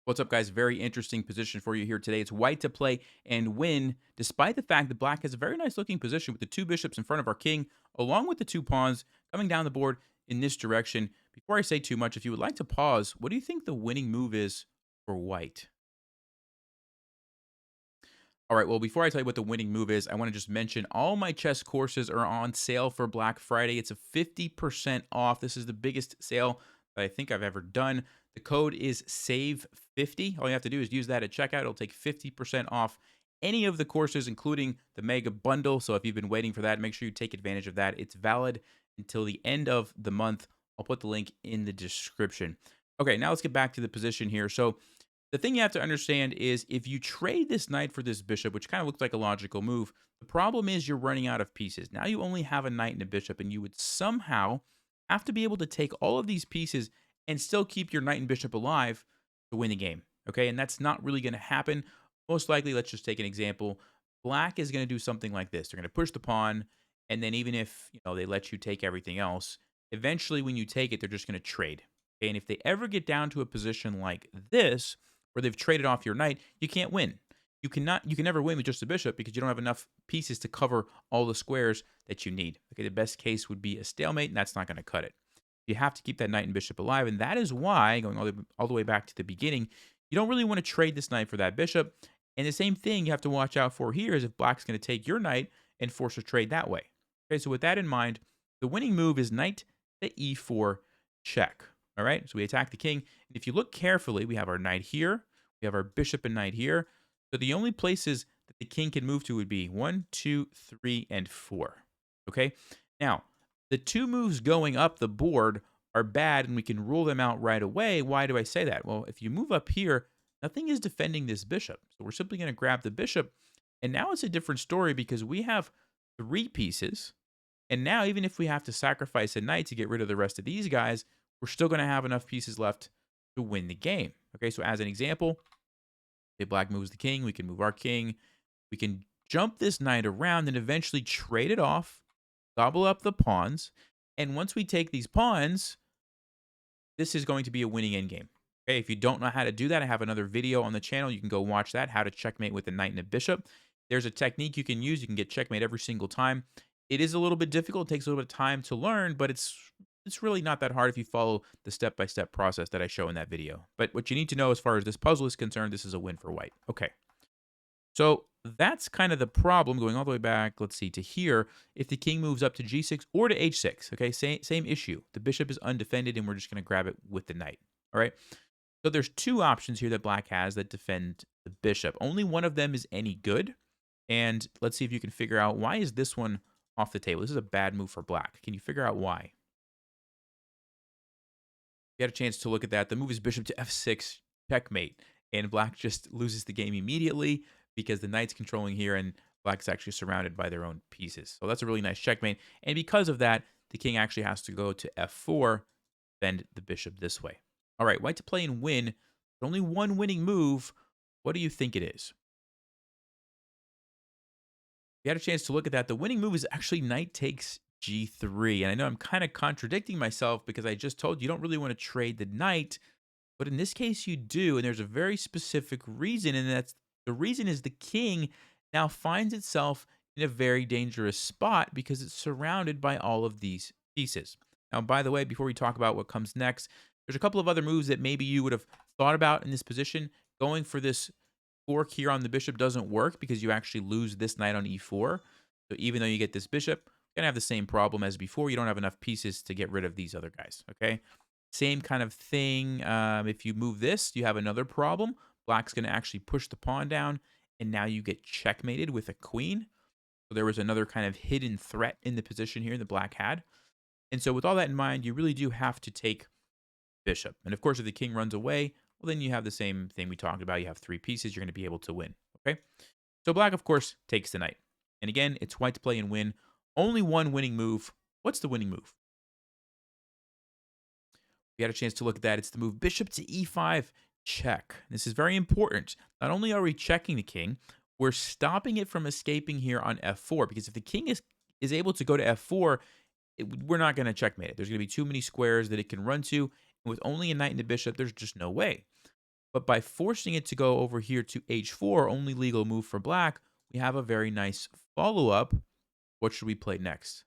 What's up, guys? Very interesting position for you here today. It's white to play and win, despite the fact that black has a very nice looking position with the two bishops in front of our king, along with the two pawns coming down the board in this direction. Before I say too much, if you would like to pause, what do you think the winning move is for white? All right, well, before I tell you what the winning move is, I want to just mention all my chess courses are on sale for Black Friday. It's a 50% off. This is the biggest sale that I think I've ever done. The code is SAVE50. All you have to do is use that at checkout. It'll take 50% off any of the courses, including the Mega Bundle. So if you've been waiting for that, make sure you take advantage of that. It's valid until the end of the month. I'll put the link in the description. Okay, now let's get back to the position here. So the thing you have to understand is if you trade this knight for this bishop, which kind of looks like a logical move, the problem is you're running out of pieces. Now you only have a knight and a bishop, and you would somehow have to be able to take all of these pieces and still keep your knight and bishop alive to win the game. Okay, and that's not really going to happen. Most likely, let's just take an example. Black is going to do something like this. They're going to push the pawn, and then even if they let you take everything else, eventually when you take it, they're just going to trade. Okay, and if they ever get down to a position like this, where they've traded off your knight, you can't win. You can never win with just a bishop because you don't have enough pieces to cover all the squares that you need. Okay, the best case would be a stalemate, and that's not going to cut it. You have to keep that knight and bishop alive, and that is why, going all the way back to the beginning, you don't really want to trade this knight for that bishop. And the same thing you have to watch out for here is if black's going to take your knight and force a trade that way. Okay, so with that in mind, the winning move is knight to e4 check. All right, so we attack the king. And if you look carefully, we have our knight here. We have our bishop and knight here. So the only places that the king can move to would be 1, 2, 3, and 4. Okay, now the two moves going up the board are bad, and we can rule them out right away. Why do I say that? Well, if you move up here, nothing is defending this bishop. So we're simply going to grab the bishop. And now it's a different story because we have 3 pieces. And now even if we have to sacrifice a knight to get rid of the rest of these guys, we're still going to have enough pieces left to win the game. Okay, so as an example, if black moves the king, we can move our king. We can jump this knight around and eventually trade it off, gobble up the pawns. And once we take these pawns, this is going to be a winning endgame. Okay, if you don't know how to do that, I have another video on the channel. You can go watch that, how to checkmate with a knight and a bishop. There's a technique you can use. You can get checkmate every single time. It is a little bit difficult. It takes a little bit of time to learn, but it's really not that hard if you follow the step-by-step process that I show in that video. But what you need to know as far as this puzzle is concerned, this is a win for white. Okay. So that's kind of the problem going all the way back, let's see, to here. If the king moves up to g6 or to h6, okay, same issue. The bishop is undefended, and we're just going to grab it with the knight. All right. So there's 2 options here that black has that defend the bishop. Only one of them is any good. And let's see if you can figure out why is this one off the table. This is a bad move for black. Can you figure out why? You had a chance to look at that. The move is bishop to f6, checkmate. And black just loses the game immediately because the knight's controlling here and black's actually surrounded by their own pieces. So that's a really nice checkmate. And because of that, the king actually has to go to f4, bend the bishop this way. All right, white to play and win. Only one winning move. What do you think it is? You had a chance to look at that. The winning move is actually knight takes g3. And I know I'm kind of contradicting myself because I just told you you don't really want to trade the knight. But in this case, you do. And there's a very specific reason. And that's the reason is the king now finds itself in a very dangerous spot because it's surrounded by all of these pieces. Now, by the way, before we talk about what comes next, there's a couple of other moves that maybe you would have thought about in this position. Going for this fork here on the bishop doesn't work because you actually lose this knight on e4. So even though you get this bishop, you're going to have the same problem as before. You don't have enough pieces to get rid of these other guys, okay? Same kind of thing. If you move this, you have another problem. Black's going to actually push the pawn down, and now you get checkmated with a queen. So there was another kind of hidden threat in the position here that black had. And so with all that in mind, you really do have to take bishop. And of course, if the king runs away, well, then you have the same thing we talked about. You have 3 pieces. You're going to be able to win. Okay. So black, of course, takes the knight. And again, it's white to play and win. Only one winning move. What's the winning move? We had a chance to look at that. It's the move bishop to e5 check. This is very important. Not only are we checking the king, we're stopping it from escaping here on f4 because if the king is able to go to f4, we're not going to checkmate it. There's going to be too many squares that it can run to. And with only a knight and a bishop, there's just no way. But by forcing it to go over here to h4, only legal move for black, we have a very nice follow-up. What should we play next?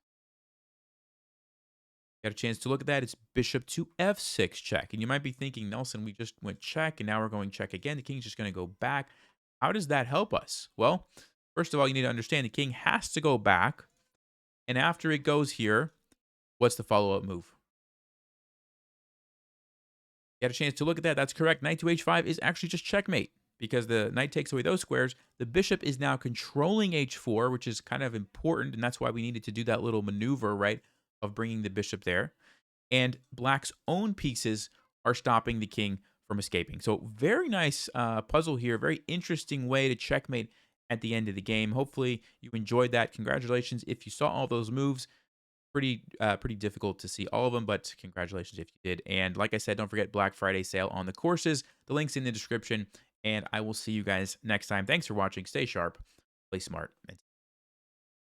Got a chance to look at that. It's bishop to f6 check. And you might be thinking, Nelson, we just went check and now we're going check again. The king's just going to go back. How does that help us? Well, first of all, you need to understand the king has to go back. And after it goes here, what's the follow-up move? You got a chance to look at that. That's correct. Knight to h5 is actually just checkmate because the knight takes away those squares. The bishop is now controlling h4, which is kind of important. And that's why we needed to do that little maneuver, right, of bringing the bishop there. And black's own pieces are stopping the king from escaping. So very nice puzzle here. Very interesting way to checkmate at the end of the game. Hopefully you enjoyed that. Congratulations if you saw all those moves. Pretty difficult to see all of them, but congratulations if you did. And like I said, don't forget Black Friday sale on the courses. The link's in the description, and I will see you guys next time. Thanks for watching. Stay sharp, play smart, and